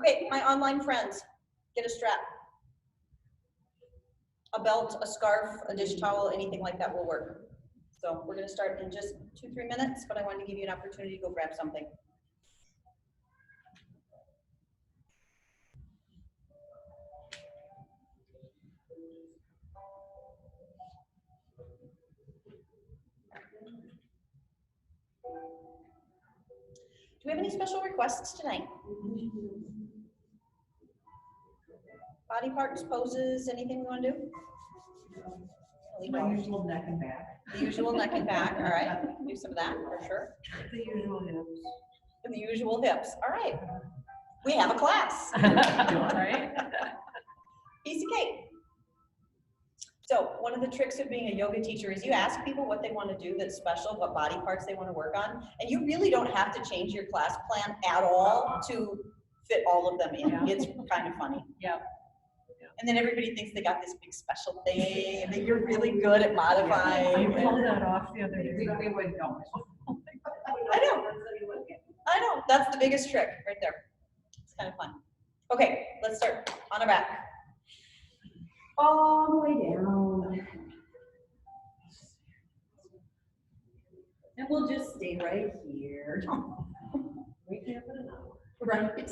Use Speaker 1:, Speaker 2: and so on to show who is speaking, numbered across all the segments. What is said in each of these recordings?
Speaker 1: Okay, my online friends, get a strap. A belt, a scarf, a dish towel, anything like that will work. So we're gonna start in just 2-3 minutes, but I wanted to give you an opportunity to go grab something. Do we have any special requests tonight? Body parts, poses, anything we want to do?
Speaker 2: My usual neck and back.
Speaker 1: The usual neck and back, all right. Do some of that for sure.
Speaker 2: The usual hips.
Speaker 1: And the usual hips, all right. We have a class.
Speaker 2: Right?
Speaker 1: Piece of cake. So one of the tricks of being a yoga teacher is you ask people what they want to do that's special, what body parts they want to work on, and you really don't have to change your class plan at all to fit all of them in.
Speaker 2: Yeah.
Speaker 1: It's kind of funny.
Speaker 2: Yeah.
Speaker 1: And then everybody thinks they got this big special thing, and that you're really good at modifying.
Speaker 2: I pulled that off the other day.
Speaker 3: We would know.
Speaker 1: I know, that's the biggest trick right there. It's kind of fun. Okay, let's start on our back. All the way down. And we'll just stay right here.
Speaker 3: We can't put an hour.
Speaker 1: Right.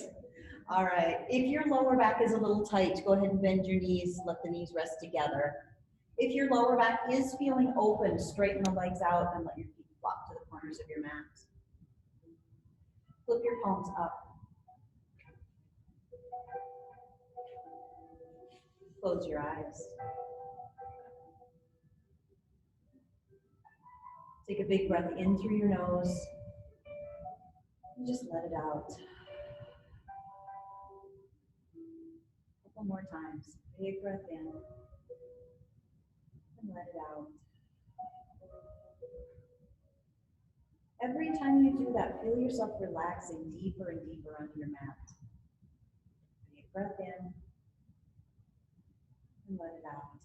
Speaker 1: All right. If your lower back is a little tight, go ahead and bend your knees. Let the knees rest together. If your lower back is feeling open, straighten the legs out and let your feet flop to the corners of your mat. Flip your palms up. Close your eyes. Take a big breath in through your nose. And just let it out. A couple more times. Big breath in. And let it out. Every time you do that, feel yourself relaxing deeper and deeper onto your mat. Big breath in. And let it out.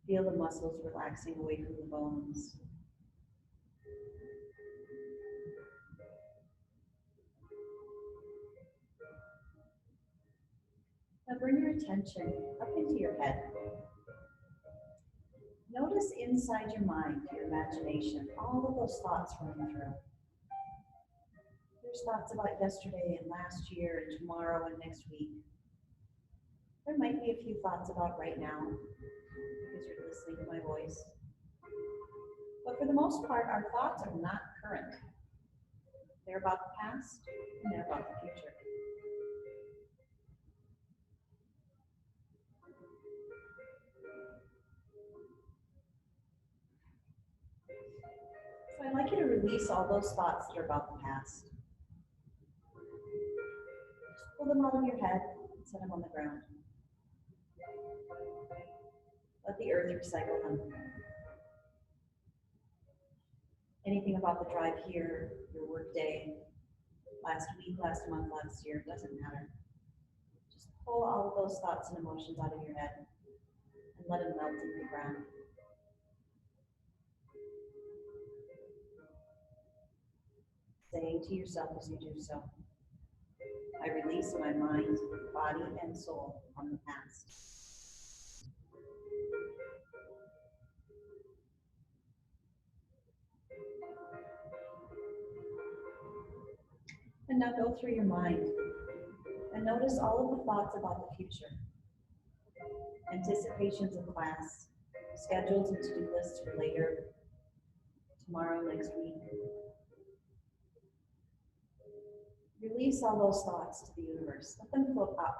Speaker 1: Feel the muscles relaxing away from the bones. Now bring your attention up into your head. Notice inside your mind, your imagination, all of those thoughts running through. There's thoughts about yesterday and last year and tomorrow and next week. There might be a few thoughts about right now because you're listening to my voice. But for the most part, our thoughts are not current. They're about the past and they're about the future. So I'd like you to release all those thoughts that are about the past. Just pull them out of your head and set them on the ground. Let the earth recycle them. Anything about the drive here, your work day, last week, last month, last year, doesn't matter. Just pull all of those thoughts and emotions out of your head and let them melt into the ground. Saying to yourself as you do so, I release my mind, body, and soul from the past. And now go through your mind and notice all of the thoughts about the future. Anticipations of class, schedules and to-do lists for later, tomorrow, next week. Release all those thoughts to the universe. Let them float up.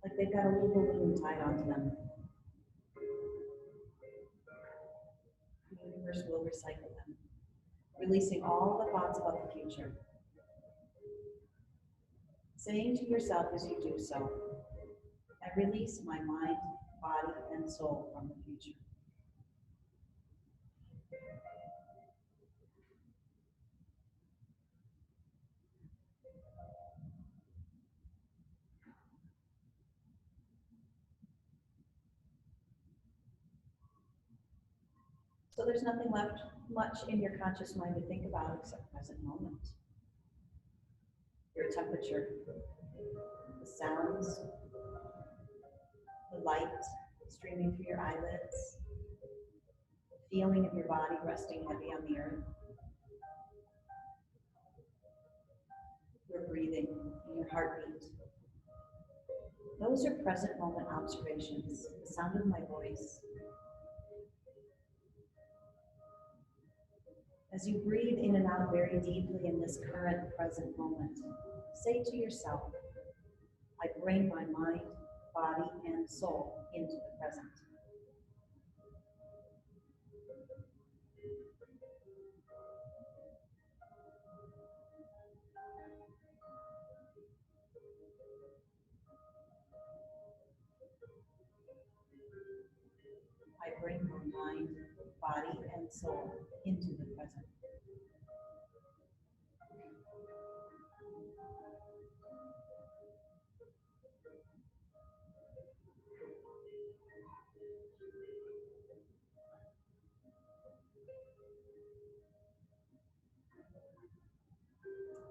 Speaker 1: Like they've got a little balloon tied onto them. The universe will recycle them, releasing all the thoughts about the future. Saying to yourself as you do so, I release my mind, body, and soul from the future. So there's nothing left much in your conscious mind to think about except present moment. Your temperature, the sounds, the light streaming through your eyelids, the feeling of your body resting heavy on the earth, your breathing and your heartbeat. Those are present moment observations, the sound of my voice. As you breathe in and out very deeply in this current present moment, say to yourself, I bring my mind, body, and soul into the present. I bring my mind, body, and soul into the present.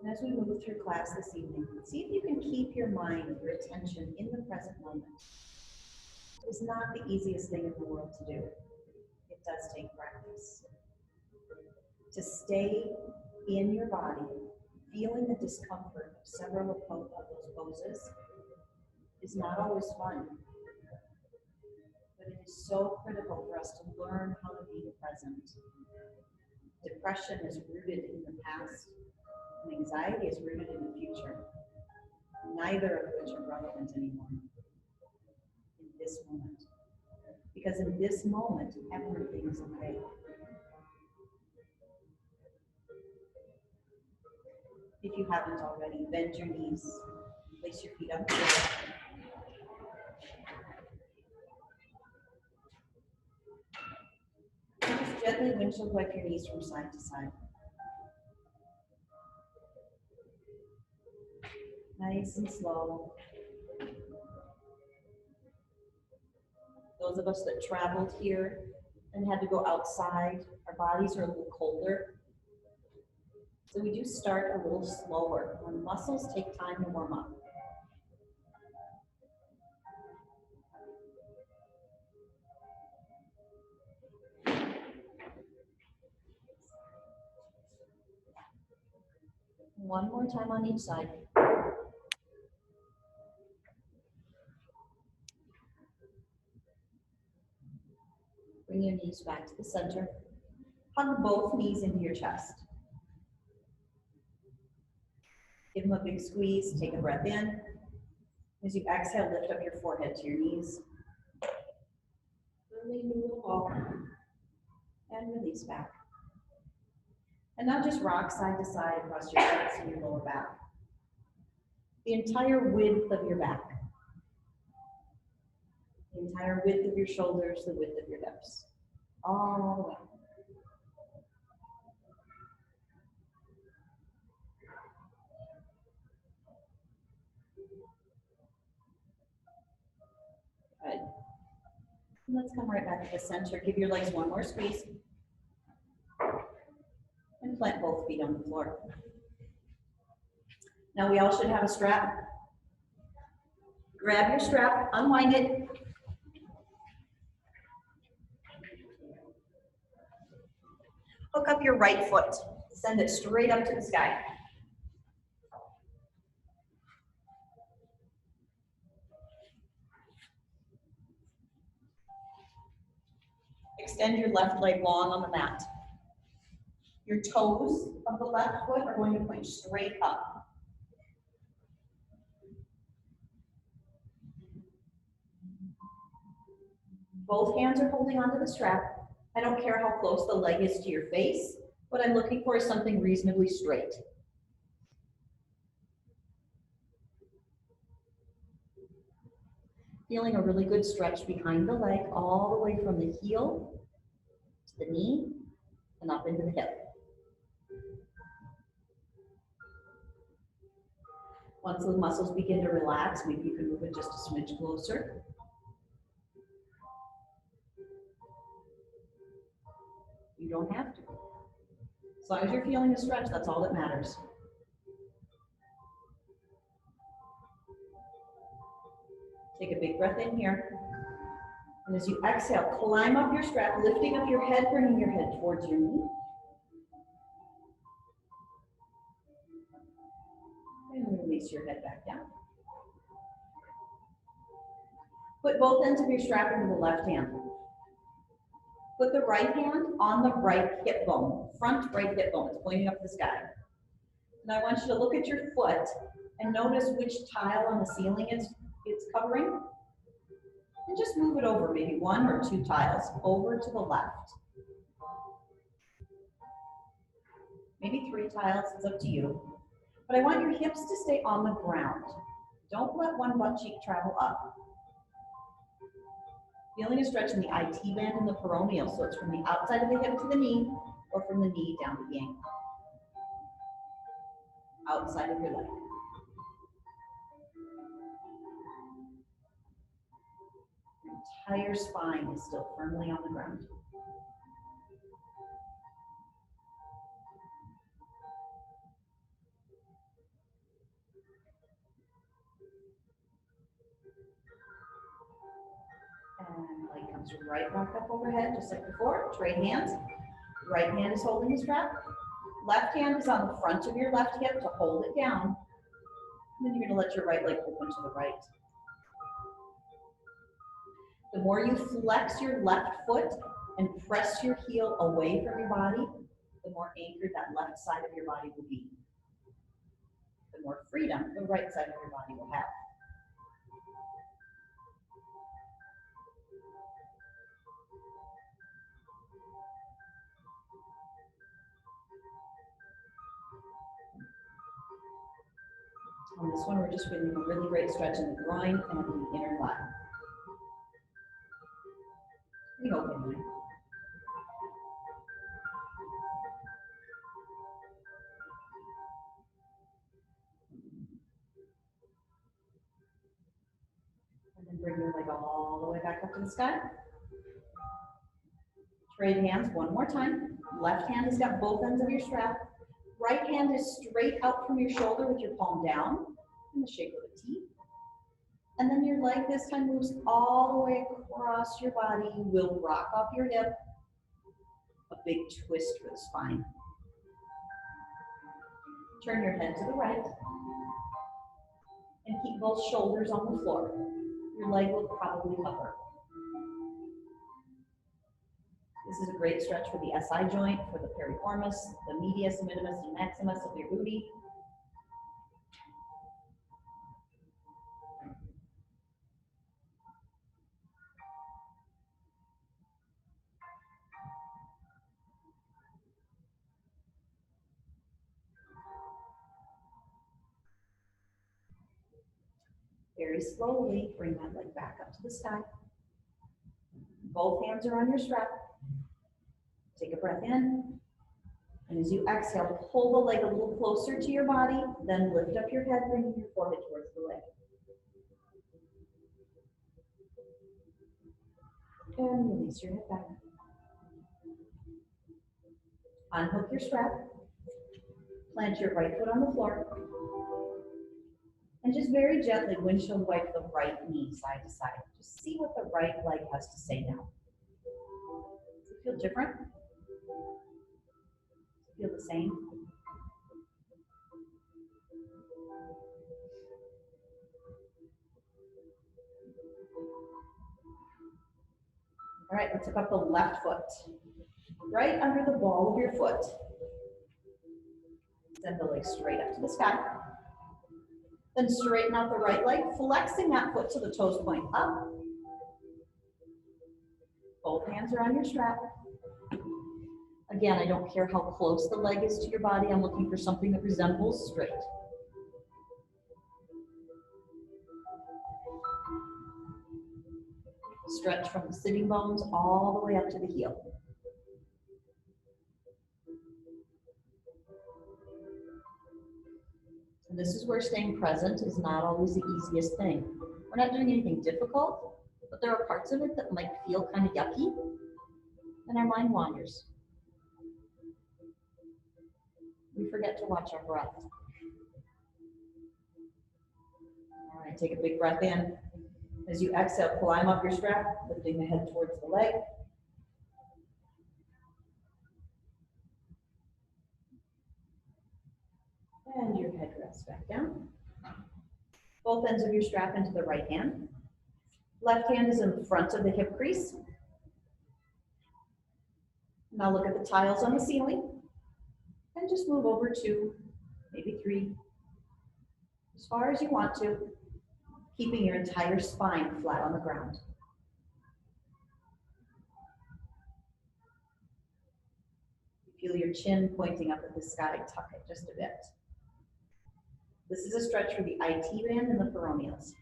Speaker 1: And as we move through class this evening, see if you can keep your mind, your attention in the present moment. It's not the easiest thing in the world to do. It does take practice. To stay in your body, feeling the discomfort of several of those poses is not always fun. But it is so critical for us to learn how to be present. Depression is rooted in the past, and anxiety is rooted in the future, neither of which are relevant anymore in this moment. Because in this moment, everything is okay. If you haven't already, bend your knees, place your feet on the floor. Just gently windshield wipe your knees from side to side. Nice and slow. Those of us that traveled here and had to go outside, our bodies are a little colder. So we do start a little slower. Our muscles take time to warm up. One more time on each side. Bring your knees back to the center. Hug both knees into your chest. Give them a big squeeze. Take a breath in. As you exhale, lift up your forehead to your knees. Really move forward and release back. And now just rock side to side across your hips and your lower back. The entire width of your back. The entire width of your shoulders, the width of your hips. All the way. Good. And let's come right back to the center. Give your legs one more squeeze. And plant both feet on the floor. Now we all should have a strap. Grab your strap, unwind it. Hook up your right foot. Send it straight up to the sky. Extend your left leg long on the mat. Your toes of the left foot are going to point straight up. Both hands are holding onto the strap. I don't care how close the leg is to your face. What I'm looking for is something reasonably straight. Feeling a really good stretch behind the leg, all the way from the heel to the knee and up into the hip. Once the muscles begin to relax, maybe you can move it just a smidge closer. You don't have to. As long as you're feeling the stretch, that's all that matters. Take a big breath in here. And as you exhale, climb up your strap, lifting up your head, bringing your head towards your knee. And release your head back down. Put both ends of your strap into the left hand. Put the right hand on the right hip bone, front right hip bone. It's pointing up to the sky. And I want you to look at your foot and notice which tile on the ceiling it's covering. And just move it over, maybe 1 or 2 tiles, over to the left. Maybe 3 tiles, it's up to you. But I want your hips to stay on the ground. Don't let one butt cheek travel up. Feeling a stretch in the IT band and the peroneal, so it's from the outside of the hip to the knee, or from the knee down to the ankle. Outside of your leg. Your entire spine is still firmly on the ground. And leg comes right back up overhead, just like before. Trade hands. Right hand is holding the strap. Left hand is on the front of your left hip to hold it down. And then you're going to let your right leg open to the right. The more you flex your left foot and press your heel away from your body, the more anchored that left side of your body will be. The more freedom the right side of your body will have. On this one, we're just getting a really great stretch in the groin and the inner lat. We open mine. And then bring your leg all the way back up to the sky. Trade hands one more time. Left hand has got both ends of your strap. Right hand is straight out from your shoulder with your palm down in the shape of a T. And then your leg this time moves all the way across your body. You will rock off your hip. A big twist for the spine. Turn your head to the right. And keep both shoulders on the floor. Your leg will probably hover. This is a great stretch for the SI joint, for the piriformis, the medius, minimus, and maximus of your booty. Very slowly, bring that leg back up to the sky. Both hands are on your strap. Take a breath in. And as you exhale, pull the leg a little closer to your body, then lift up your head, bringing your forehead towards the leg. And release your head back. Unhook your strap. Plant your right foot on the floor. And just very gently windshield wipe the right knee side to side. Just see what the right leg has to say now. Does it feel different? Does it feel the same? All right, let's hook up the left foot. Right under the ball of your foot. Send the leg straight up to the sky. Then straighten out the right leg, flexing that foot till the toes point up. Both hands are on your strap. Again, I don't care how close the leg is to your body. I'm looking for something that resembles straight. Stretch from the sitting bones all the way up to the heel. And this is where staying present is not always the easiest thing. We're not doing anything difficult, but there are parts of it that might feel kind of yucky, and our mind wanders. we forget to watch our breath. All right, take a big breath in. As you exhale, climb up your strap, lifting the head towards the leg. And your head rests back down. Both ends of your strap into the right hand. Left hand is in the front of the hip crease. Now look at the tiles on the ceiling and just move over 2, maybe 3, as far as you want to, keeping your entire spine flat on the ground. Feel your chin pointing up at the sky, tuck it just a bit. This is a stretch for the IT band and the peroneals.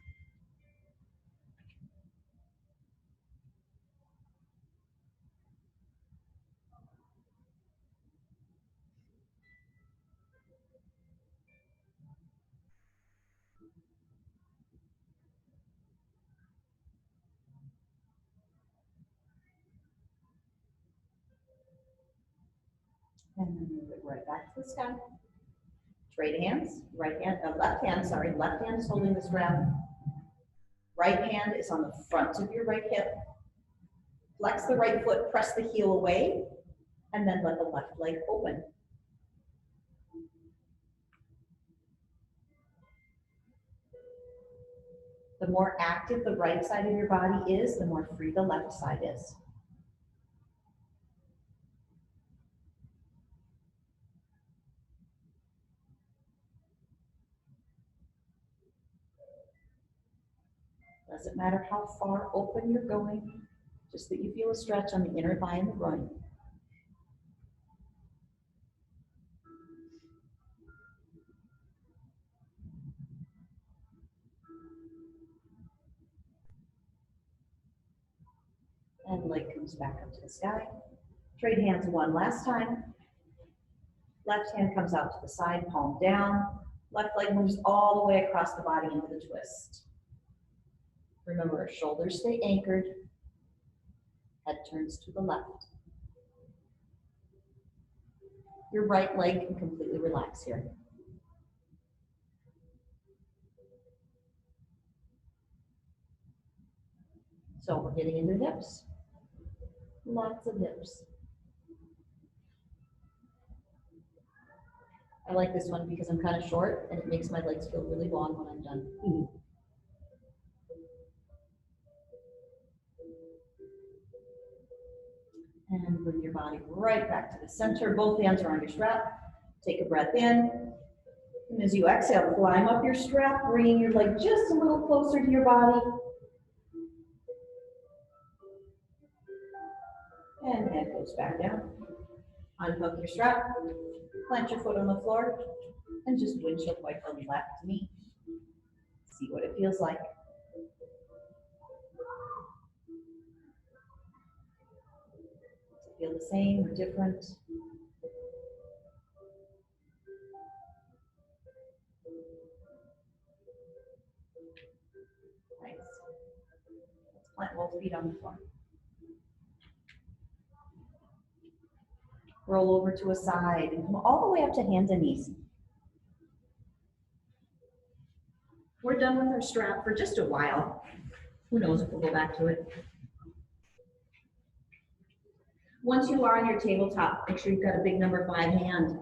Speaker 1: And then move it right back to the sky. Trade hands, left hand is holding the strap. Right hand is on the front of your right hip. Flex the right foot, press the heel away, and then let the left leg open. The more active the right side of your body is, the more free the left side is. Doesn't matter how far open you're going, just that you feel a stretch on the inner thigh and the groin. And leg comes back up to the sky. Trade hands one last time. Left hand comes out to the side, palm down. Left leg moves all the way across the body into the twist. Remember, shoulders stay anchored. Head turns to the left. Your right leg can completely relax here. So we're getting into hips. Lots of hips. I like this one because I'm kind of short and it makes my legs feel really long when I'm done. And bring your body right back to the center. Both hands are on your strap. Take a breath in. And as you exhale, climb up your strap, bringing your leg just a little closer to your body. And head goes back down. Unhook your strap. Plant your foot on the floor. And just windshield wipe the left knee. See what it feels like. Feel the same or different? Nice. Let's plant both feet on the floor. Roll over to a side and come all the way up to hands and knees. We're done with our strap for just a while. Who knows if we'll go back to it. Once you are on your tabletop, make sure you've got a big number 5 hand.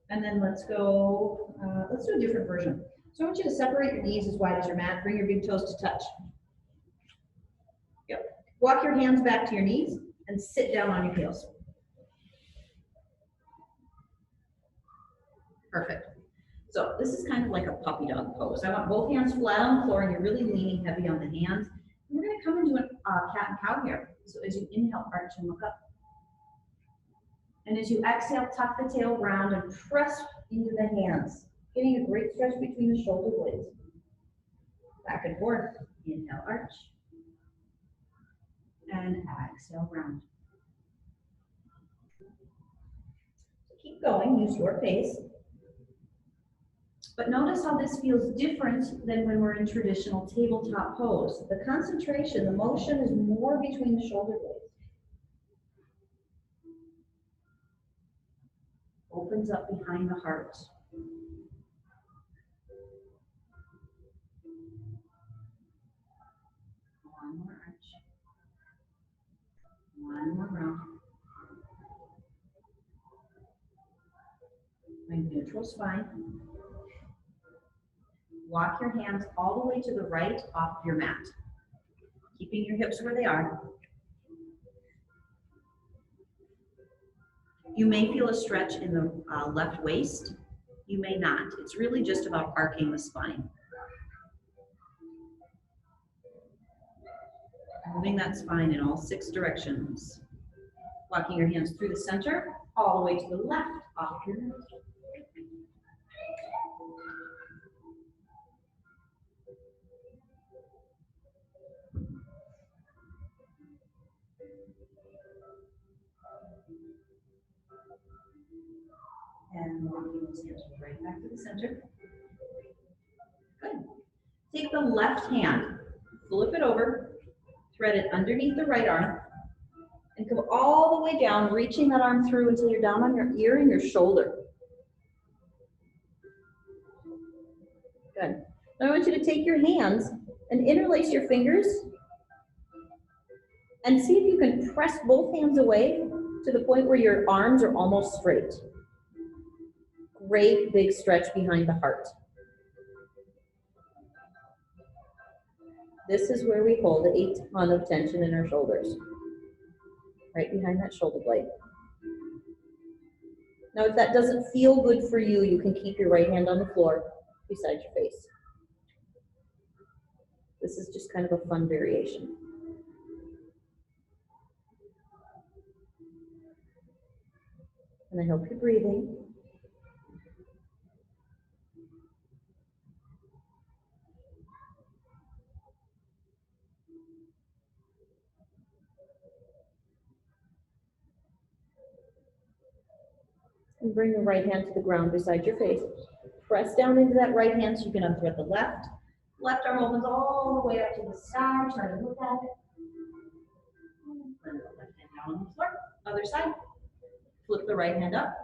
Speaker 1: And then let's do a different version. So I want you to separate your knees as wide as your mat, bring your big toes to touch. Yep. Walk your hands back to your knees and sit down on your heels. Perfect. So this is kind of like a puppy dog pose. I want both hands flat on the floor and you're really leaning heavy on the hands. We're going to come into a cat and cow here. So as you inhale, arch and look up. And as you exhale, tuck the tail round and press into the hands, getting a great stretch between the shoulder blades. Back and forth. Inhale, arch. And exhale, round. So keep going, use your pace. But notice how this feels different than when we're in traditional tabletop pose. The concentration, the motion is more between the shoulder blades. Opens up behind the heart. One more arch. One more round. Find neutral spine. Walk your hands all the way to the right off your mat, keeping your hips where they are. You may feel a stretch in the left waist. You may not. It's really just about arcing the spine. Moving that spine in all 6 directions. Walking your hands through the center, all the way to the left off your mat. And walking those hands right back to the center. Good. Take the left hand, flip it over, thread it underneath the right arm, and come all the way down, reaching that arm through until you're down on your ear and your shoulder. Good. Now I want you to take your hands and interlace your fingers and see if you can press both hands away to the point where your arms are almost straight. Great big stretch behind the heart. This is where we hold a ton of tension in our shoulders, right behind that shoulder blade. Now, if that doesn't feel good for you, you can keep your right hand on the floor beside your face. This is just kind of a fun variation. And I hope you're breathing. And bring the right hand to the ground beside your face. Press down into that right hand so you can unthread the left. Left arm opens all the way up to the side. Try to look at it. Bring the left hand down on the floor. Other side. Flip the right hand up.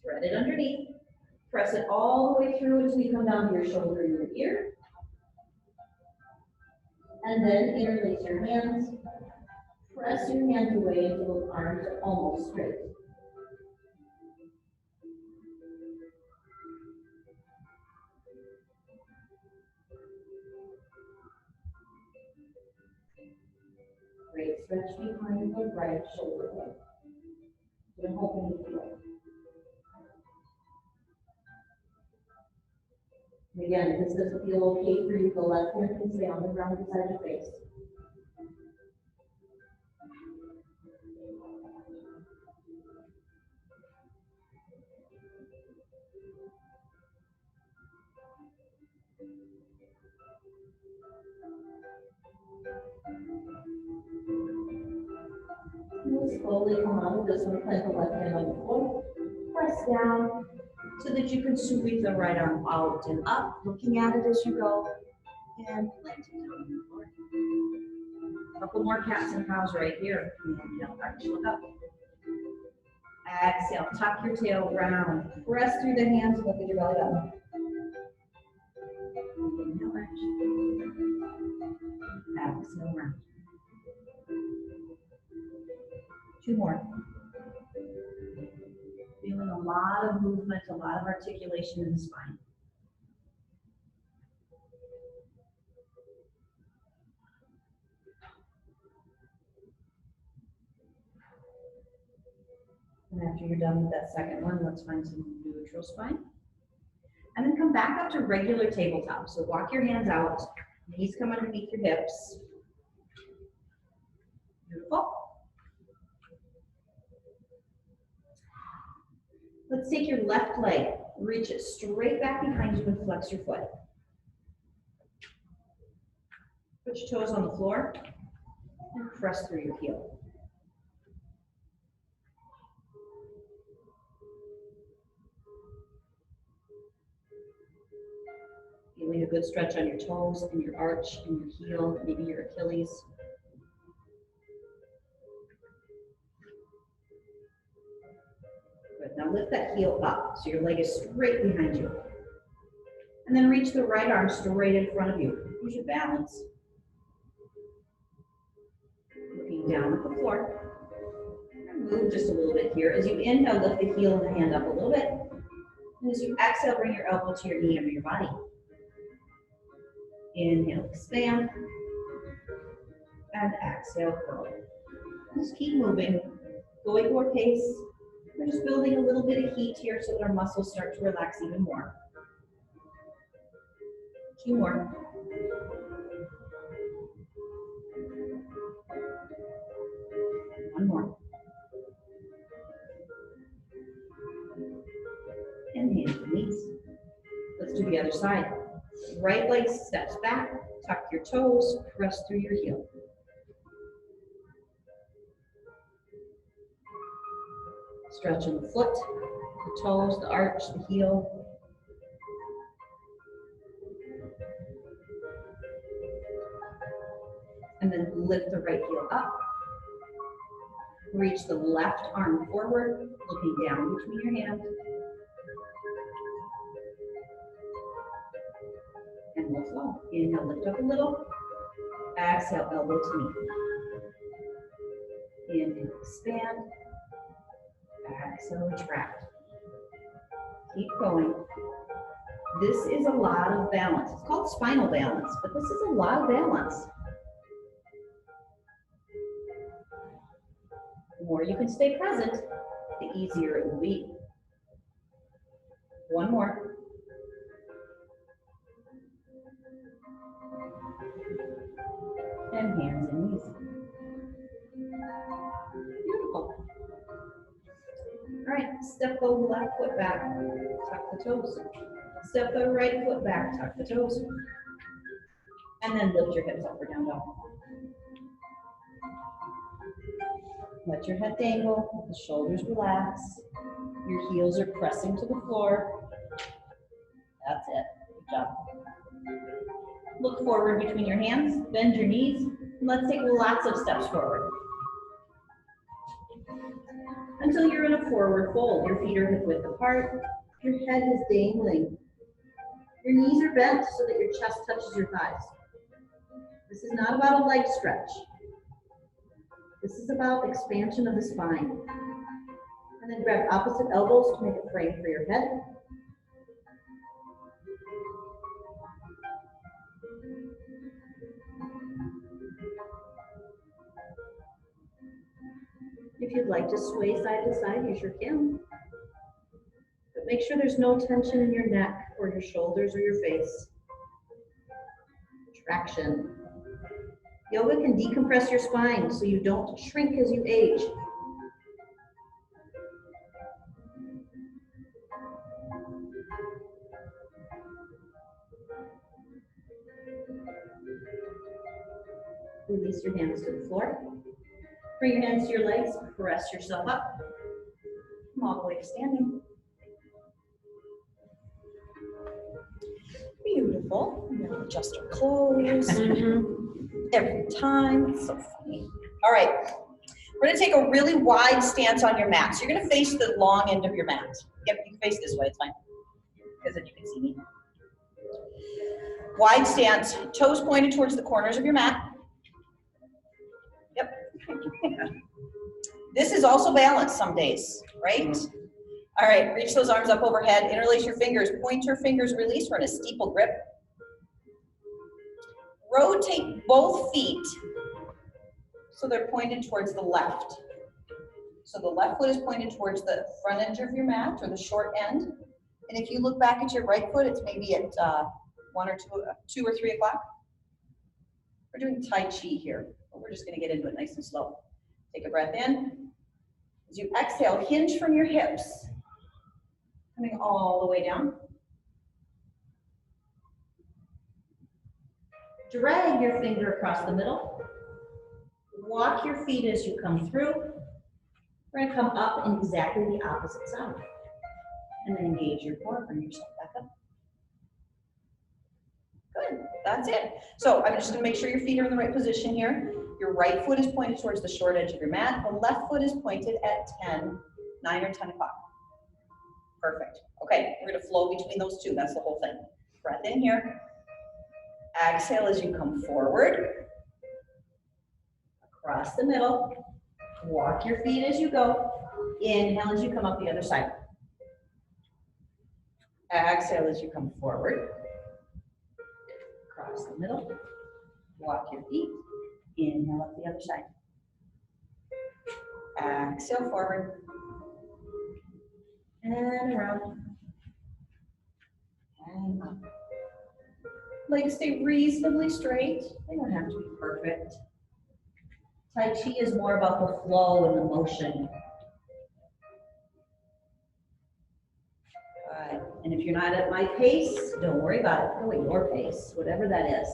Speaker 1: Thread it underneath. Press it all the way through until you come down to your shoulder and your ear. And then interlace your hands. Press your hands away until the arms are almost straight. Great stretch behind the right shoulder blade. I'm hoping you feel it. And again, if this doesn't feel okay for you, the left hand can stay on the ground beside your face. We'll slowly come out of this one, plant the left hand on the floor. Press down so that you can sweep the right arm out and up, looking at it as you go, and plant it down on the floor. A couple more cats and cows right here. Inhale, arch, look up. Exhale, tuck your tail round. Press through the hands, look at your belly button. Inhale, arch. Exhale, round. 2 more. Feeling a lot of movement, a lot of articulation in the spine. And after you're done with that second one, let's find some neutral spine. And then come back up to regular tabletop. So walk your hands out, knees come underneath your hips. Beautiful. Let's take your left leg, reach it straight back behind you and flex your foot. Put your toes on the floor and press through your heel. Feeling a good stretch on your toes and your arch and your heel, maybe your Achilles. Good. Now lift that heel up so your leg is straight behind you. And then reach the right arm straight in front of you. Use your balance. Looking down at the floor. Move just a little bit here. As you inhale, lift the heel and the hand up a little bit. And as you exhale, bring your elbow to your knee under your body. Inhale, expand. And exhale, curl. Just keep moving. Go at your pace. We're just building a little bit of heat here so that our muscles start to relax even more. 2 more. One more. And hands and knees. Let's do the other side. Right leg steps back, tuck your toes, press through your heel. Stretching the foot, the toes, the arch, the heel. And then lift the right heel up. Reach the left arm forward, looking down between your hands. And we'll flow. Inhale, lift up a little. Exhale, elbow to knee. Inhale, expand. Exhale, retract. Keep going. This is a lot of balance. It's called spinal balance, but this is a lot of balance. The more you can stay present, the easier it will be. One more. And hands and knees. Beautiful. All right, step the left foot back, tuck the toes. Step the right foot back, tuck the toes. And then lift your hips up or down dog. Let your head dangle, the shoulders relax. Your heels are pressing to the floor. That's it. Good job. Look forward between your hands, bend your knees, and let's take lots of steps forward. Until you're in a forward fold. Your feet are hip width apart. Your head is dangling. Your knees are bent so that your chest touches your thighs. This is not about a leg stretch. This is about expansion of the spine. And then grab opposite elbows to make a frame for your head. If you'd like to sway side to side, you sure can. But make sure there's no tension in your neck or your shoulders or your face. Traction. Yoga can decompress your spine so you don't shrink as you age. Release your hands to the floor. Bring your hands to your legs, press yourself up. Come all the way to standing. Beautiful. We're gonna adjust our clothes. Every time. It's so funny. All right. We're gonna take a really wide stance on your mat. So you're gonna face the long end of your mat. Yep, you can face this way, it's fine. Because then you can see me. Wide stance, toes pointed towards the corners of your mat. Yep. This is also balanced some days, right? All right, reach those arms up overhead, interlace your fingers, pointer fingers release. We're in a steeple grip. Rotate both feet so they're pointed towards the left. So the left foot is pointed towards the front edge of your mat or the short end. And if you look back at your right foot, it's maybe at 1 or 2 or 3 o'clock. We're doing Tai Chi here, but we're just gonna get into it nice and slow. Take a breath in. As you exhale, hinge from your hips, coming all the way down. Drag your finger across the middle. Walk your feet as you come through. We're gonna come up in exactly the opposite side. And then engage your core, bring yourself back up. Good, that's it. So I'm just gonna make sure your feet are in the right position here. Your right foot is pointed towards the short edge of your mat. The left foot is pointed at 9 or 10 o'clock.
Speaker 4: Perfect. Okay, we're gonna flow between those two. That's the whole thing. Breath in here. Exhale as you come forward. Across the middle. Walk your feet as you go. Inhale as you come up the other side. Exhale as you come forward. Across the middle. Walk your feet. Inhale up the other side. Exhale forward. And around. And up. Legs stay reasonably straight. They don't have to be perfect. Tai Chi is more about the flow and the motion. All right. And if you're not at my pace, don't worry about it. Go at your pace, whatever that is.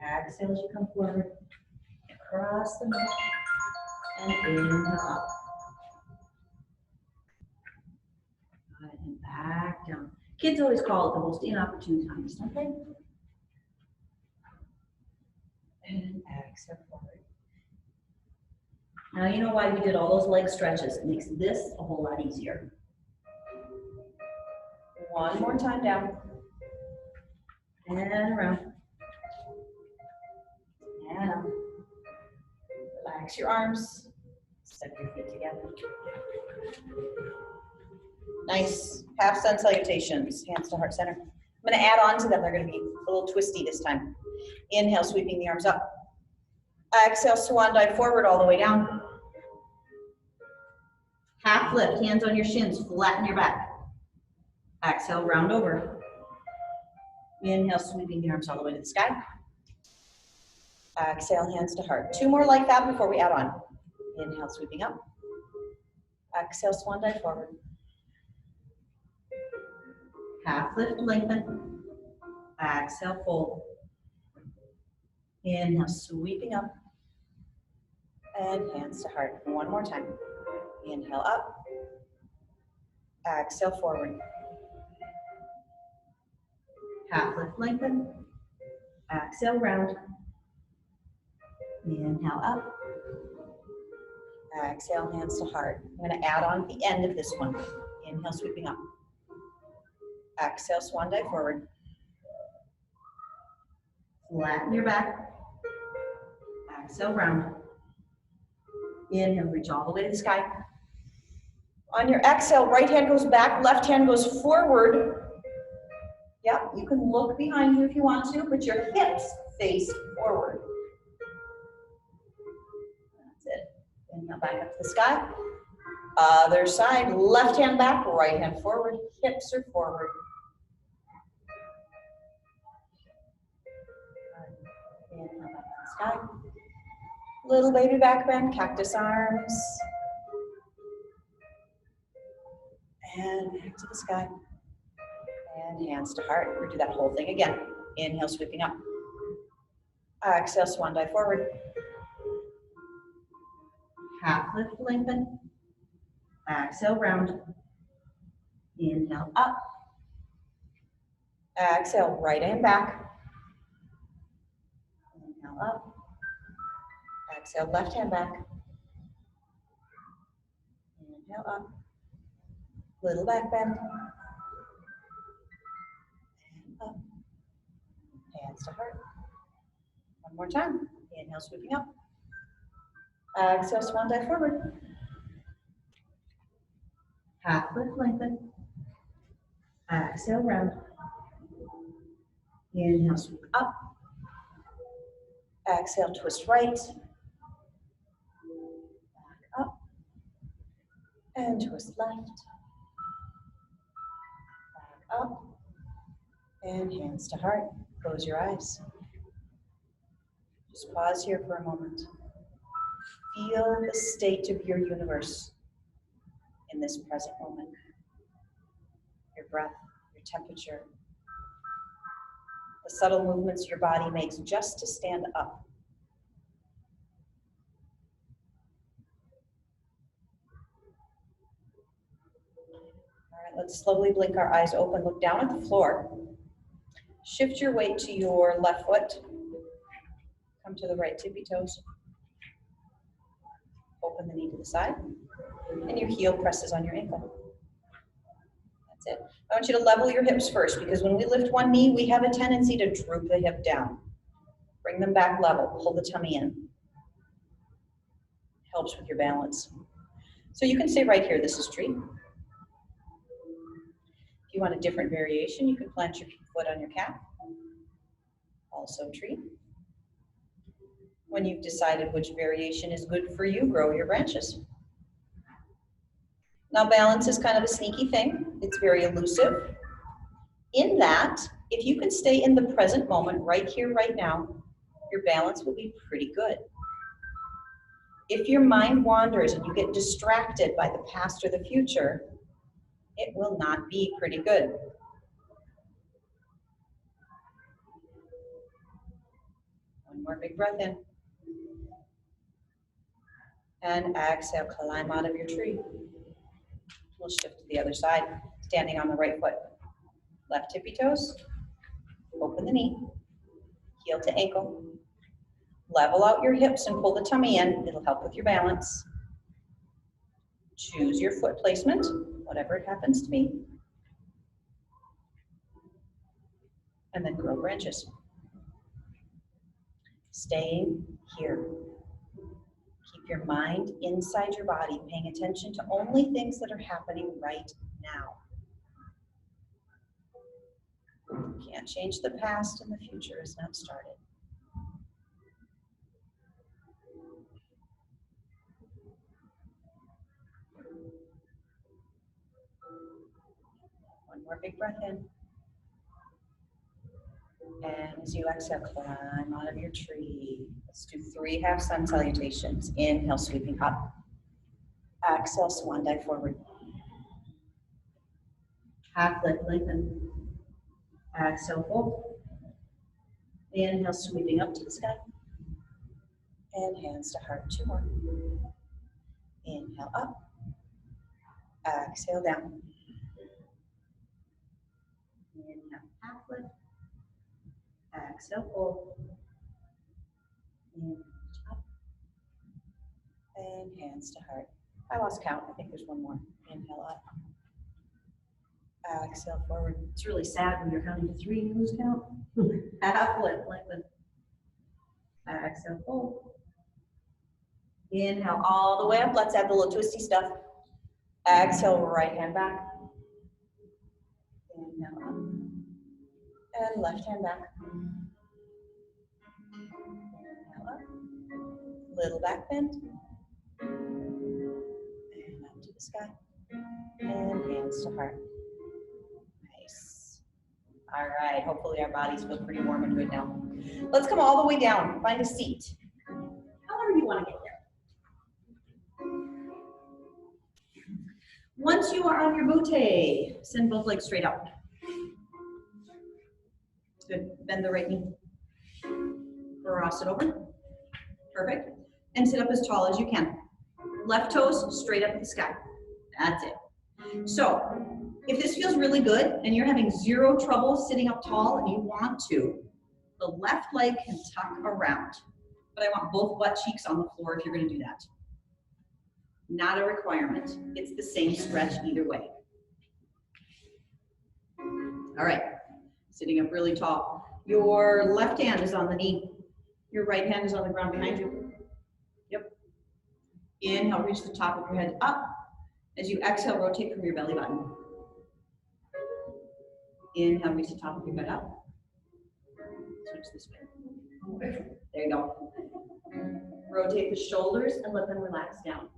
Speaker 4: Exhale as you come forward. Across the middle. And inhale up. Good, and back down. Kids always call it the most inopportune times, don't they? And exhale forward. Now you know why we did all those leg stretches. It makes this a whole lot easier. One more time down. And around. And up. Relax your arms. Step your feet together. Nice. Half sun salutations. Hands to heart center. I'm going to add on to them. They're going to be a little twisty this time. Inhale, sweeping the arms up. Exhale, swan dive forward all the way down. Half lift, hands on your shins, flatten your back. Exhale, round over. Inhale, sweeping the arms all the way to the sky. Exhale, hands to heart. Two more like that before we add on. Inhale, sweeping up. Exhale, swan dive forward. Half lift, lengthen. Exhale, fold. Inhale, sweeping up. And hands to heart. One more time. Inhale up. Exhale forward. Half lift, lengthen. Exhale, round. Inhale up. Exhale, hands to heart. I'm going to add on the end of this one. Inhale, sweeping up. Exhale, swan dive forward. Flatten your back. Exhale, round. Inhale, reach all the way to the sky. On your exhale, right hand goes back, left hand goes forward. Yeah, you can look behind you if you want to, but your hips face forward. That's it. Inhale, back up to the sky. Other side, left hand back, right hand forward. Hips are forward. Inhale, back to the sky. Little baby back bend, cactus arms. And back to the sky. And hands to heart. We'll do that whole thing again. Inhale, sweeping up. Exhale, swan dive forward. Half lift, lengthen. Exhale, round. Inhale, up. Exhale, right hand back. Inhale, up. Exhale, left hand back. Inhale, up. Little back bend. And up. Hands to heart. One more time. Inhale, sweeping up. Exhale, swan dive forward. Half lift, lengthen. Exhale, round. Inhale, sweep up. Exhale, twist right. Back up. And twist left. Back up. And hands to heart. Close your eyes. Just pause here for a moment. Feel the state of your universe in this present moment. Your breath, your temperature, the subtle movements your body makes just to stand up. All right, let's slowly blink our eyes open. Look down at the floor. Shift your weight to your left foot. Come to the right tippy toes. Open the knee to the side, and your heel presses on your ankle. That's it. I want you to level your hips first, because when we lift one knee, we have a tendency to droop the hip down. Bring them back level, pull the tummy in. Helps with your balance. So you can stay right here, this is tree. If you want a different variation, you can plant your foot on your calf. Also tree. When you've decided which variation is good for you, grow your branches. Now balance is kind of a sneaky thing. It's very elusive. In that, if you can stay in the present moment, right here, right now, your balance will be pretty good. If your mind wanders and you get distracted by the past or the future, it will not be pretty good. One more big breath in. And exhale, climb out of your tree. We'll shift to the other side, standing on the right foot. Left tippy toes, open the knee, heel to ankle. Level out your hips and pull the tummy in. It'll help with your balance. Choose your foot placement, whatever it happens to be. And then grow branches. Staying here. Keep your mind inside your body, paying attention to only things that are happening right now. You can't change the past, and the future is not started. One more big breath in. And as you exhale, climb out of your tree. Let's do 3 half sun salutations. Inhale, sweeping up. Exhale, swan dive forward. Half lift, lengthen. Exhale, fold. Inhale, sweeping up to the sky. And hands to heart, 2 more. Inhale up. Exhale down. Inhale, half lift. Exhale, fold. Inhale, up. And hands to heart. I lost count. I think there's one more. Inhale up. Exhale forward. It's really sad when you're counting to 3 and you lose count. Half lift, lengthen. Exhale, fold. Inhale all the way up. Let's add the little twisty stuff. Exhale, right hand back. Inhale up. And left hand back. Inhale up. Little back bend. And up to the sky. And hands to heart. Nice. All right, hopefully our bodies feel pretty warm and good now. Let's come all the way down. Find a seat. However you want to get there. Once you are on your botte, send both legs straight out. Good. Bend the right knee. Cross it over. Perfect. And sit up as tall as you can. Left toes straight up in the sky. That's it. So, if this feels really good and you're having 0 trouble sitting up tall and you want to, the left leg can tuck around. But I want both butt cheeks on the floor if you're going to do that. Not a requirement. It's the same stretch either way. All right. Sitting up really tall. Your left hand is on the knee. Your right hand is on the ground behind you. Yep. Inhale, reach the top of your head up. As you exhale, rotate from your belly button. Inhale, reach the top of your head up. Switch this way. There you go. Rotate the shoulders and let them relax down.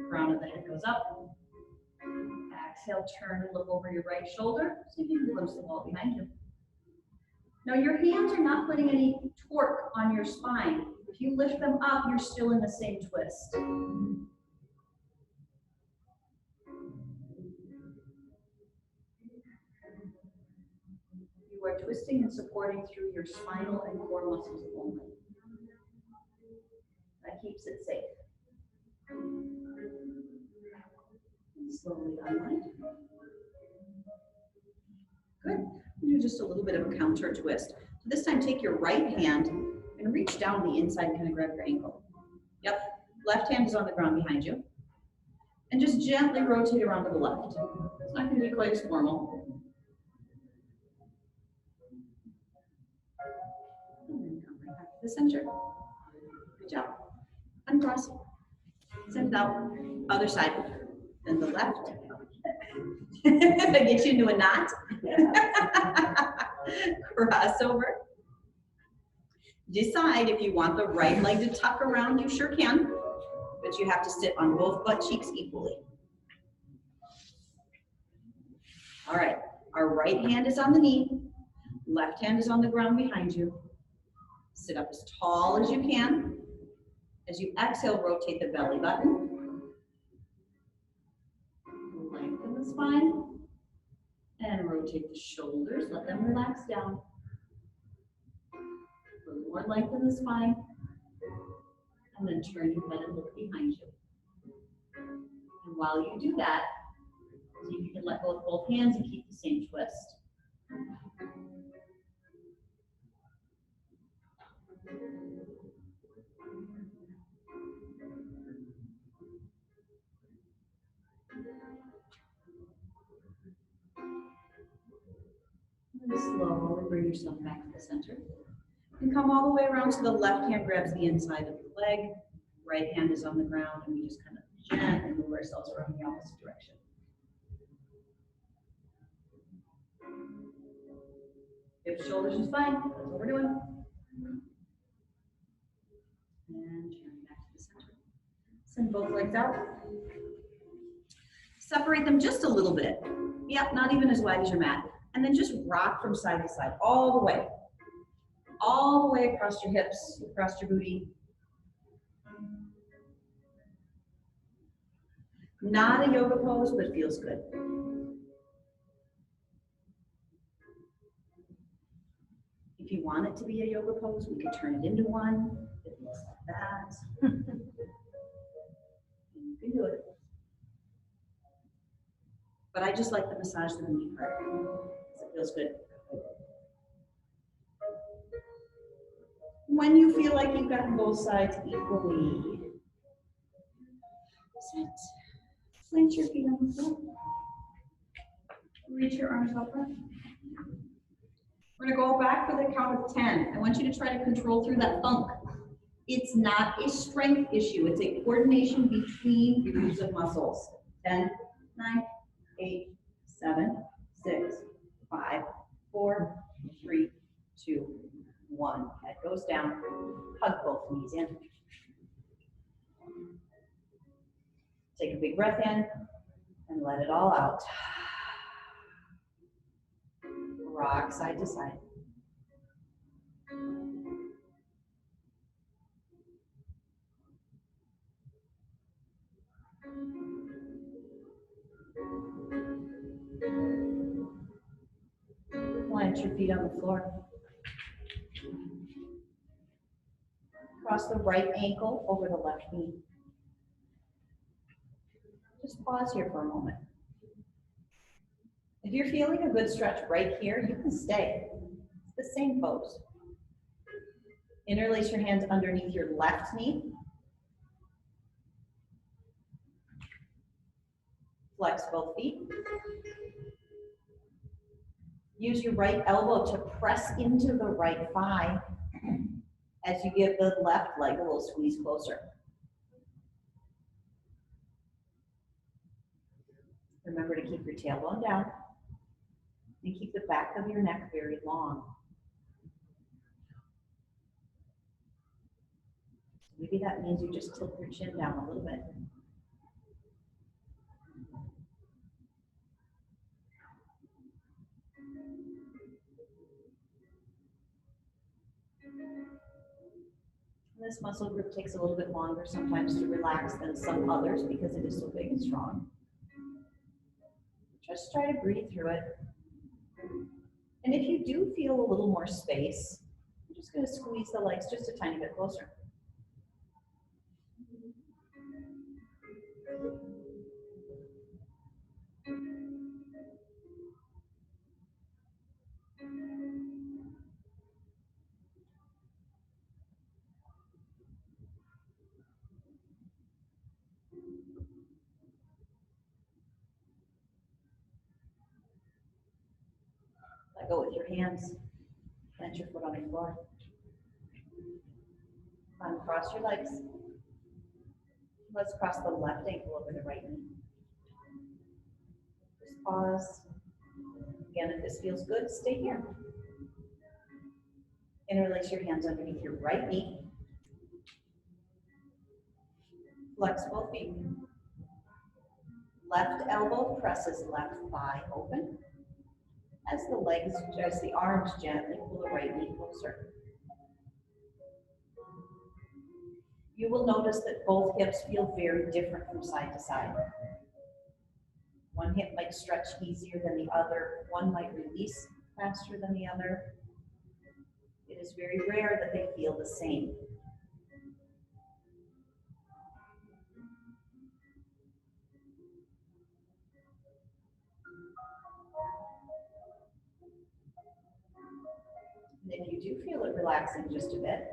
Speaker 4: Crown of the head goes up. Exhale, turn and look over your right shoulder. See if you can glimpse the wall behind you. Now your hands are not putting any torque on your spine. If you lift them up, you're still in the same twist. You are twisting and supporting through your spinal and core muscles only. That keeps it safe. And slowly unwind. Good. Do just a little bit of a counter twist. So this time take your right hand and reach down the inside and kind of grab your ankle. Yep, left hand is on the ground behind you. And just gently rotate around to the left. It's not going to be quite as formal. And then come right back to the center. Good job. Uncross. Send it out. Other side. Then the left. Get you into a knot. Cross over. Decide if you want the right leg to tuck around, you sure can, but you have to sit on both butt cheeks equally. All right, our right hand is on the knee, left hand is on the ground behind you. Sit up as tall as you can. As you exhale, rotate the belly button. Lengthen the spine. And rotate the shoulders, let them relax down. A little more length in the spine. And then turn your head and look behind you. And while you do that, see if you can let go with both hands and keep the same twist. And slowly bring yourself back to the center. And come all the way around so the left hand grabs the inside of the leg, right hand is on the ground, and we just kind of gently move ourselves around the opposite direction. Hip, shoulders, and spine. That's what we're doing. And turn back to the center. Send both legs out. Separate them just a little bit. Yep, not even as wide as your mat. And then just rock from side to side, all the way. All the way across your hips, across your booty. Not a yoga pose, but feels good. If you want it to be a yoga pose, we could turn it into one. It looks like that. And you can do it. But I just like the massage the knee part, because it feels good. When you feel like you've gotten both sides equally, sit. Plant your feet on the floor. Reach your arms out front. We're gonna go back for the count of 10. I want you to try to control through that funk. It's not a strength issue. It's a coordination between groups of muscles. 10, 9, 8, 7, 6, 5, 4, 3, 2, 1. Head goes down. Hug both knees in. Take a big breath in and let it all out. Rock side to side. Plant your feet on the floor. Cross the right ankle over the left knee. Just pause here for a moment. If you're feeling a good stretch right here, you can stay. It's the same pose. Interlace your hands underneath your left knee. Flex both feet. Use your right elbow to press into the right thigh as you give the left leg a little squeeze closer. Remember to keep your tailbone down and keep the back of your neck very long. Maybe that means you just tilt your chin down a little bit. This muscle group takes a little bit longer sometimes to relax than some others because it is so big and strong. Just try to breathe through it. And if you do feel a little more space, I'm just going to squeeze the legs just a tiny bit closer.
Speaker 1: Let go with your hands. Plant your foot on the floor. Uncross your legs. Let's cross the left ankle over the right knee. Just pause. Again, if this feels good, stay here. Interlace your hands underneath your right knee. Flex both feet. Left elbow presses left thigh open. As the arms gently pull the right knee closer. You will notice that both hips feel very different from side to side. One hip might stretch easier than the other. One might release faster than the other. It is very rare that they feel the same. And if you do feel it relaxing just a bit,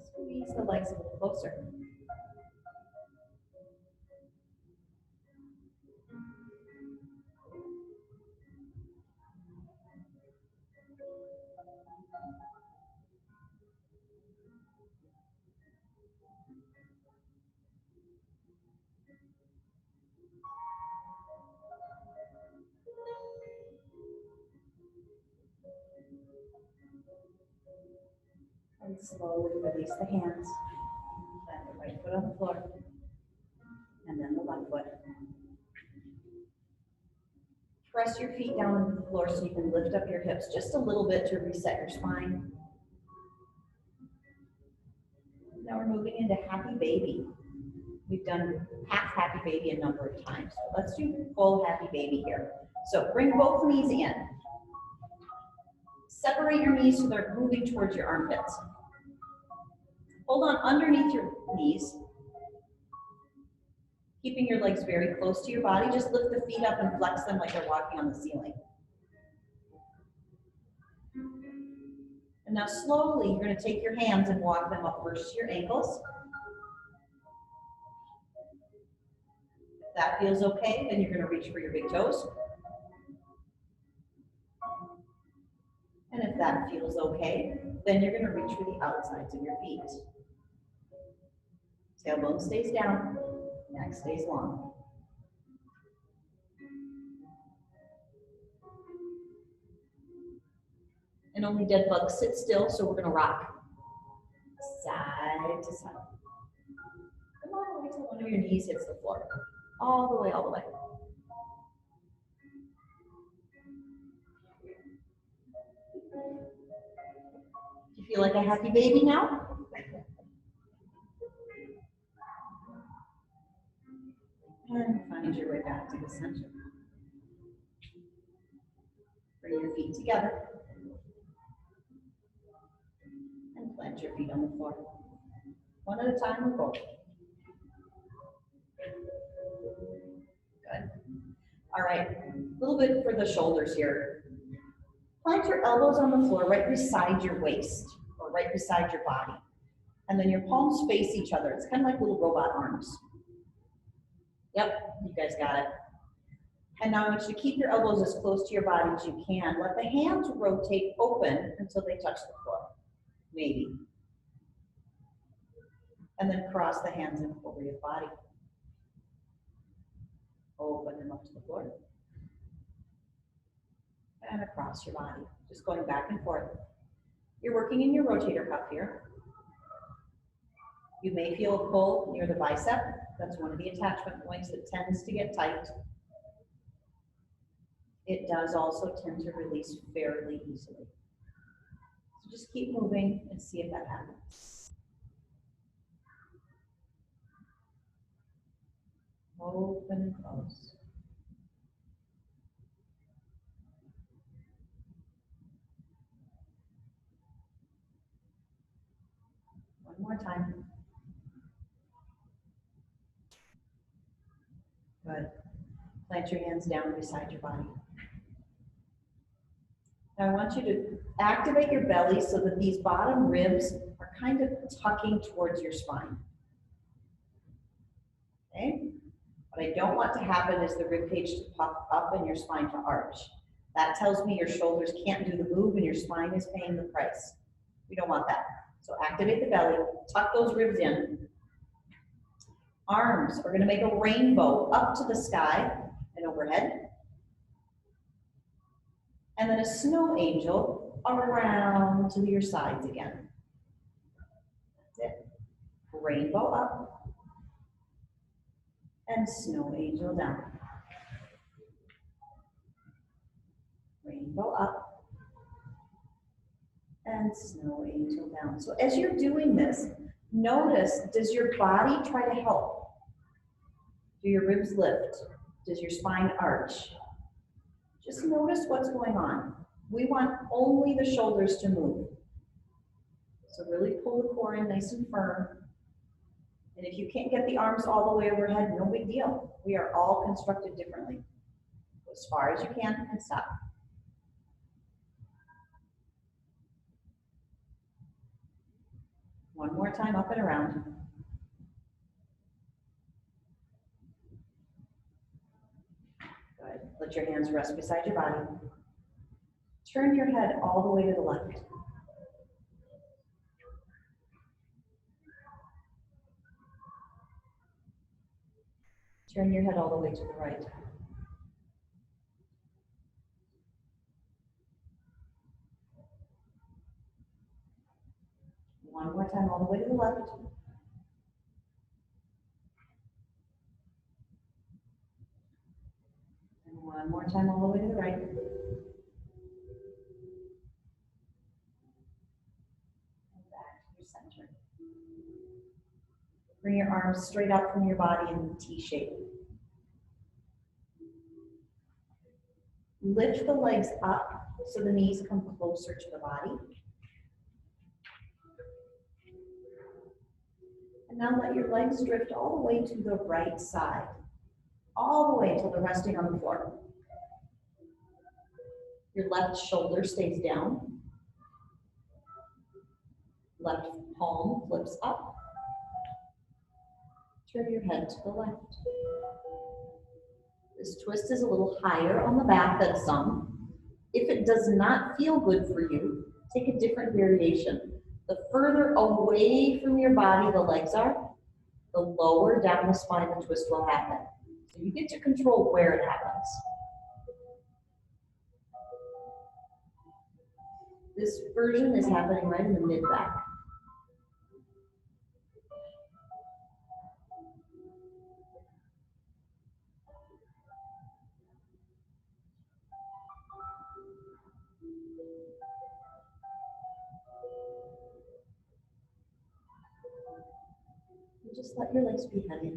Speaker 1: squeeze the legs a little closer. And slowly release the hands. Plant the right foot on the floor. And then the left foot. Press your feet down into the floor so you can lift up your hips just a little bit to reset your spine. Now we're moving into happy baby. We've done half happy baby a number of times. So let's do full happy baby here. So bring both knees in. Separate your knees so they're moving towards your armpits. Hold on underneath your knees. Keeping your legs very close to your body. Just lift the feet up and flex them like you're walking on the ceiling. And now slowly, you're going to take your hands and walk them up first to your ankles. If that feels okay, then you're going to reach for your big toes. And if that feels okay, then you're going to reach for the outsides of your feet. Tailbone stays down, neck stays long. And only dead bugs sit still, so we're going to rock side to side. Come on, wait till one of your knees hits the floor. All the way, all the way. Do you feel like a happy baby now? And find your way back to the center. Bring your feet together. And plant your feet on the floor. One at a time or both. Good. All right, a little bit for the shoulders here. Plant your elbows on the floor right beside your waist or right beside your body. And then your palms face each other. It's kind of like little robot arms. Yep, you guys got it. And now I want you to keep your elbows as close to your body as you can. Let the hands rotate open until they touch the floor. Maybe. And then cross the hands in over your body. Open them up to the floor. And across your body. Just going back and forth. You're working in your rotator cuff here. You may feel a pull near the bicep. That's one of the attachment points that tends to get tight. It does also tend to release fairly easily. So just keep moving and see if that happens. Open and close. One more time. Good. Plant your hands down beside your body. Now I want you to activate your belly so that these bottom ribs are kind of tucking towards your spine. Okay? What I don't want to happen is the rib cage to puff up and your spine to arch. That tells me your shoulders can't do the move and your spine is paying the price. We don't want that. So activate the belly, tuck those ribs in. Arms are gonna make a rainbow up to the sky and overhead. And then a snow angel around to your sides again. That's it. Rainbow up and snow angel down. Rainbow up and snow angel down. So as you're doing this, notice, does your body try to help? Do your ribs lift? Does your spine arch? Just notice what's going on. We want only the shoulders to move. So really pull the core in nice and firm. And if you can't get the arms all the way overhead, no big deal. We are all constructed differently. Go as far as you can and stop. One more time, up and around. Good. Let your hands rest beside your body. Turn your head all the way to the left. Turn your head all the way to the right. One more time, all the way to the left. And one more time, all the way to the right. And back to your center. Bring your arms straight out from your body in T shape. Lift the legs up so the knees come closer to the body. And now let your legs drift all the way to the right side, all the way until they're resting on the floor. Your left shoulder stays down. Left palm flips up. Turn your head to the left. This twist is a little higher on the back than some. If it does not feel good for you, take a different variation. The further away from your body the legs are, the lower down the spine the twist will happen. So you get to control where it happens. This version is happening right in the mid-back. And just let your legs be heavy.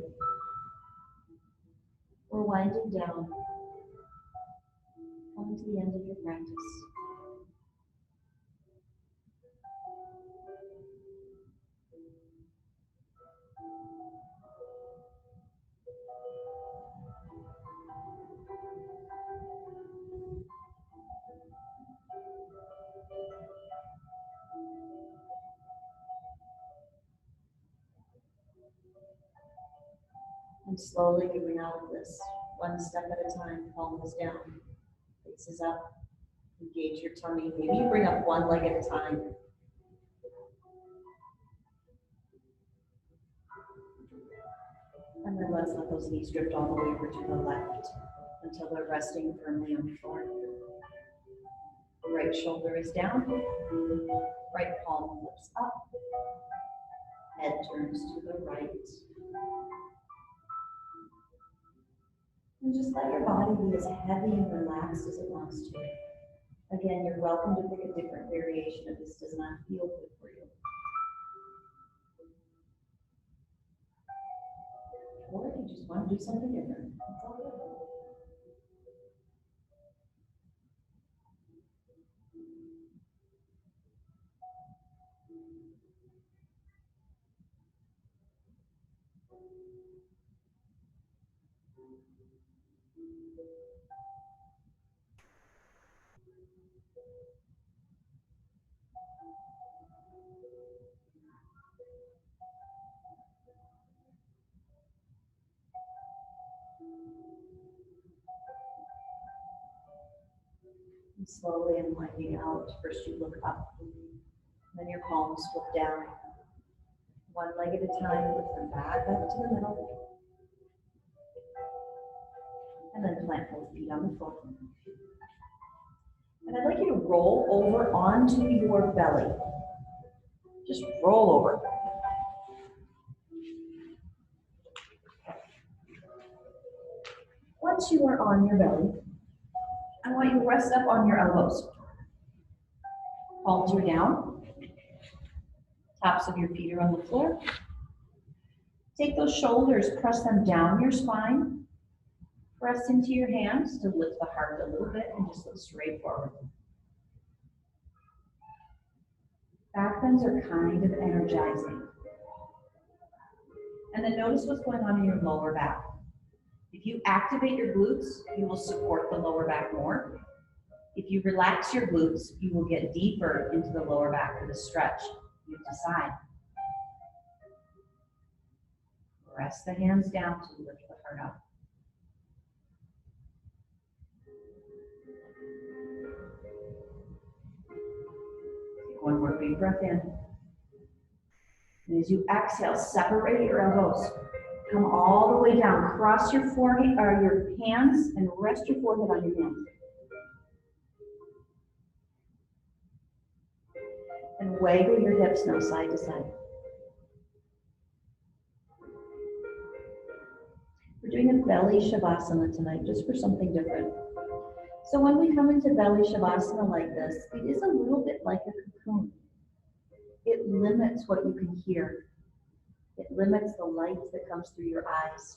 Speaker 1: We're winding down, coming to the end of your practice. And slowly moving out of this, one step at a time, palms down, faces up, engage your tummy. Maybe you bring up one leg at a time. And then let's let those knees drift all the way over to the left until they're resting firmly on the floor. Right shoulder is down, right palm flips up, head turns to the right. And just let your body be as heavy and relaxed as it wants to. Again, you're welcome to pick a different variation if this does not feel good for you. Or if you just want to do something different, it's all good. And slowly unwinding out. First you look up, then your palms flip down. One leg at a time, lift them back up to the middle. And then plant both feet on the floor. And I'd like you to roll over onto your belly. Just roll over. Once you are on your belly, I want you to rest up on your elbows. Palms are down. Tops of your feet are on the floor. Take those shoulders, press them down your spine. Press into your hands to lift the heart a little bit and just look straight forward. Back bends are kind of energizing. And then notice what's going on in your lower back. If you activate your glutes, you will support the lower back more. If you relax your glutes, you will get deeper into the lower back for the stretch. You decide. Press the hands down to lift the heart up. Take one more big breath in. And as you exhale, separate your elbows. Come all the way down. Cross your forehead or your hands and rest your forehead on your hands. And waggle your hips now side to side. We're doing a belly shavasana tonight, just for something different. So when we come into belly shavasana like this, it is a little bit like a cocoon. It limits what you can hear. It limits the light that comes through your eyes.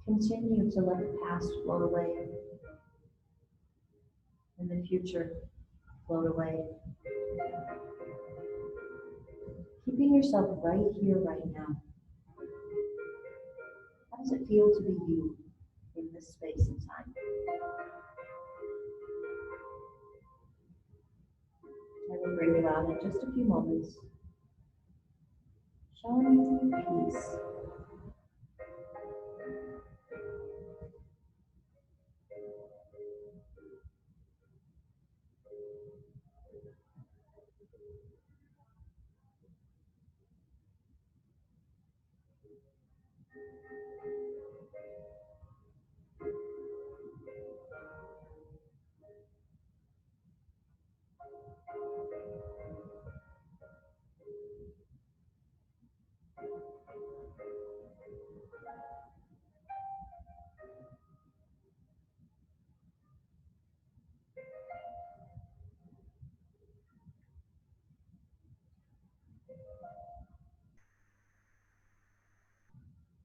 Speaker 1: Continue to let the past float away and the future float away. Keeping yourself right here, right now. How does it feel to be you in this space and time? I will bring you out in just a few moments. Shanti, peace.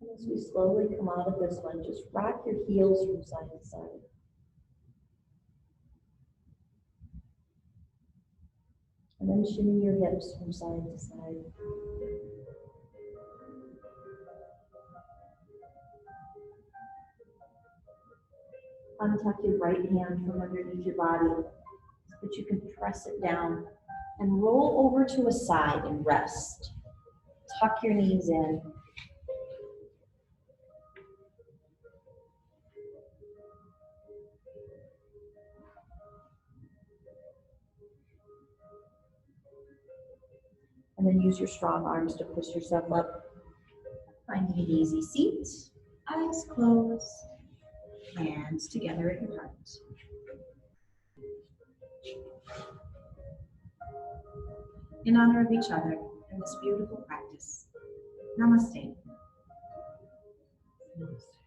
Speaker 1: And as we slowly come out of this one, just rock your heels from side to side. And then shimmy your hips from side to side. Untuck your right hand from underneath your body so that you can press it down and roll over to a side and rest. Tuck your knees in. And then use your strong arms to push yourself up. Finding an easy seat, eyes closed, hands together at your heart. In honor of each other and this beautiful practice, namaste.
Speaker 3: Namaste.